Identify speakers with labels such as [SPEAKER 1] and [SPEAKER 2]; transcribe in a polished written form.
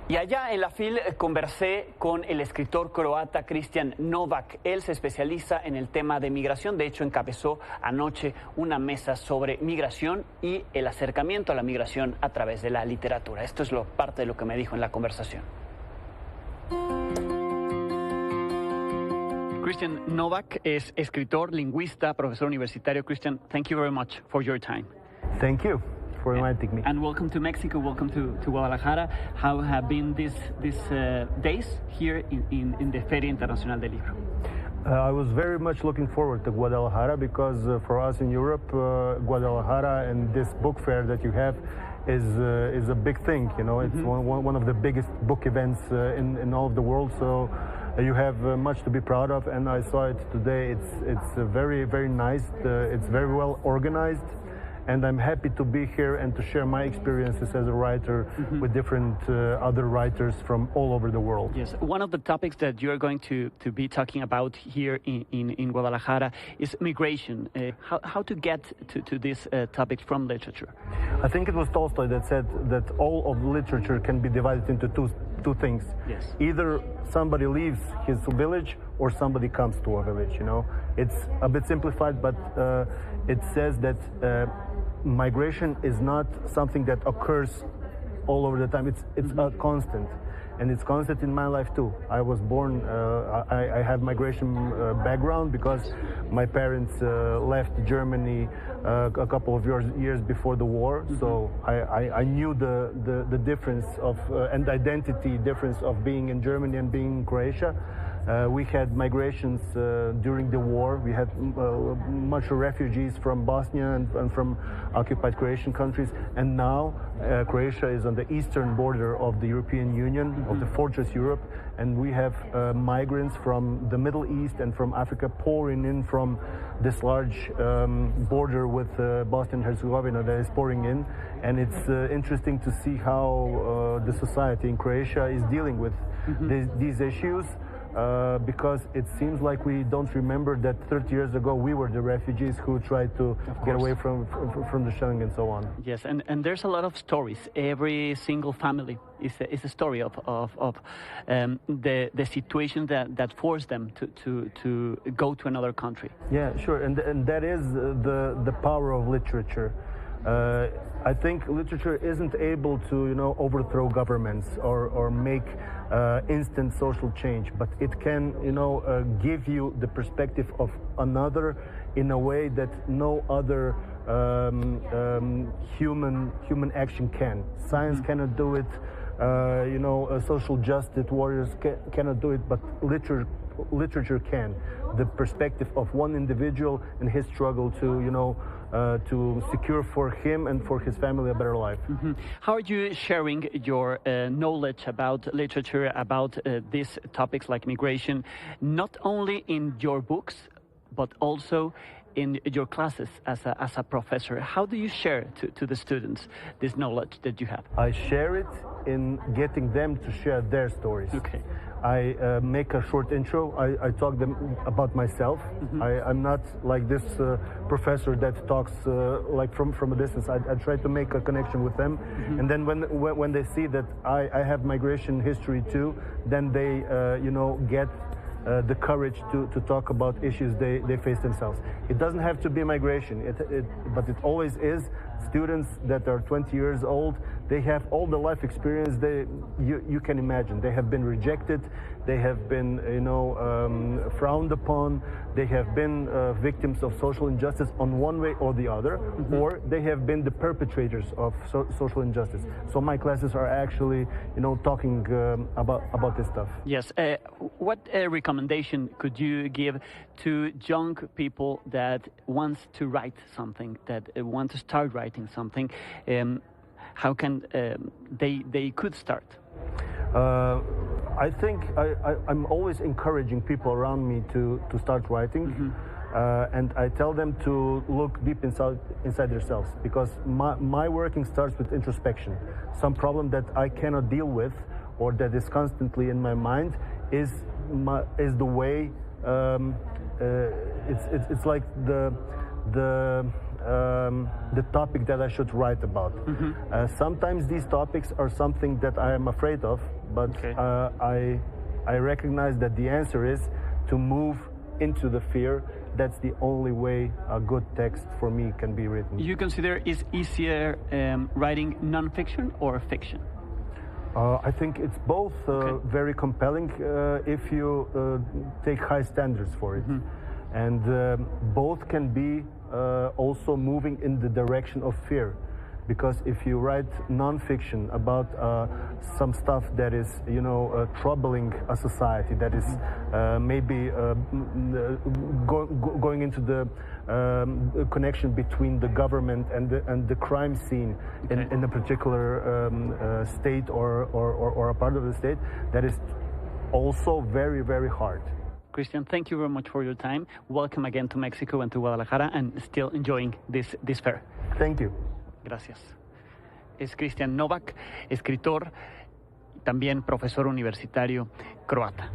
[SPEAKER 1] Y allá en la FIL conversé con el escritor croata Kristian Novak. Él se especializa en el tema de migración. De hecho, encabezó anoche una mesa sobre migración y el acercamiento a la migración a través de la literatura. Esto es parte de lo que me dijo en la conversación. Kristian Novak es escritor, lingüista, profesor universitario. Kristian, thank you very much for your time.
[SPEAKER 2] Thank you for inviting me.
[SPEAKER 1] And welcome to Mexico, welcome to Guadalajara. How have been these days here in the Feria Internacional del Libro?
[SPEAKER 2] I was very much looking forward to Guadalajara because for us in Europe, Guadalajara and this book fair that you have is a big thing. You know, it's one of the biggest book events in all of the world. So you have much to be proud of, and I saw it today. It's very, very nice. It's very well organized. And I'm happy to be here and to share my experiences as a writer with different other writers from all over the world.
[SPEAKER 1] Yes, one of the topics that you're going to be talking about here in Guadalajara is migration. How to get to this topic from literature?
[SPEAKER 2] I think it was Tolstoy that said that all of literature can be divided into two things.
[SPEAKER 1] Yes.
[SPEAKER 2] Either somebody leaves his village or somebody comes to a village, you know. It's a bit simplified, but it says that migration is not something that occurs all over the time. It's a constant, and it's constant in my life too. I was born, I have migration background because my parents left Germany a couple of years before the war. So I knew the difference of and identity difference of being in Germany and being in Croatia. We had migrations during the war. We had much refugees from Bosnia and from occupied Croatian countries. And now Croatia is on the eastern border of the European Union, of the Fortress Europe. And we have migrants from the Middle East and from Africa pouring in from this large border with Bosnia and Herzegovina that is pouring in. And it's interesting to see how the society in Croatia is dealing with these issues. Because it seems like we don't remember that 30 years ago we were the refugees who tried to get away from the shelling and so on.
[SPEAKER 1] Yes, and there's a lot of stories. Every single family is a story of the situation that forced them to go to another country.
[SPEAKER 2] Yeah, sure, and that is the power of literature. I think literature isn't able to, you know, overthrow governments or make instant social change, but it can, you know, give you the perspective of another in a way that no other human action can. Science cannot do it. You know, social justice warriors cannot do it, but literature can. The perspective of one individual and his struggle to, you know, to secure for him and for his family a better life.
[SPEAKER 1] How are you sharing your knowledge about literature, about these topics like migration, not only in your books, but also in your classes as a professor? How do you share to the students this knowledge that you have?
[SPEAKER 2] I share it in getting them to share their stories.
[SPEAKER 1] Okay.
[SPEAKER 2] I make a short intro. I talk them about myself. I'm not like this professor that talks like from a distance. I try to make a connection with them, and then when they see that I have migration history too, then they you know, get the courage to talk about issues they face themselves. It doesn't have to be migration, but it always is. Students that are 20 years old, they have all the life experience you can imagine. They have been rejected, they have been, you know, frowned upon, they have been victims of social injustice on one way or the other, or they have been the perpetrators of social injustice. So my classes are actually, you know, talking about this stuff.
[SPEAKER 1] Yes. What recommendation could you give to young people that want to write something, that want to start writing something? How can they could start?
[SPEAKER 2] I think I'm always encouraging people around me to start writing, and I tell them to look deep inside themselves, because my working starts with introspection. Some problem that I cannot deal with or that is constantly in my mind is the way it's like the the topic that I should write about. Sometimes these topics are something that I am afraid of, but I recognize that the answer is to move into the fear. That's the only way a good text for me can be written.
[SPEAKER 1] You consider it's easier writing non-fiction or fiction?
[SPEAKER 2] I think it's both very compelling if you take high standards for it. And both can be also moving in the direction of fear. Because if you write non-fiction about some stuff that is, troubling a society, that is maybe going into the connection between the government and the crime scene in a particular state or a part of the state, that is also very, very hard.
[SPEAKER 1] Kristian, thank you very much for your time. Welcome again to Mexico and to Guadalajara, and still enjoying this fair.
[SPEAKER 2] Thank you.
[SPEAKER 1] Gracias. Es Kristian Novak, escritor, también profesor universitario croata.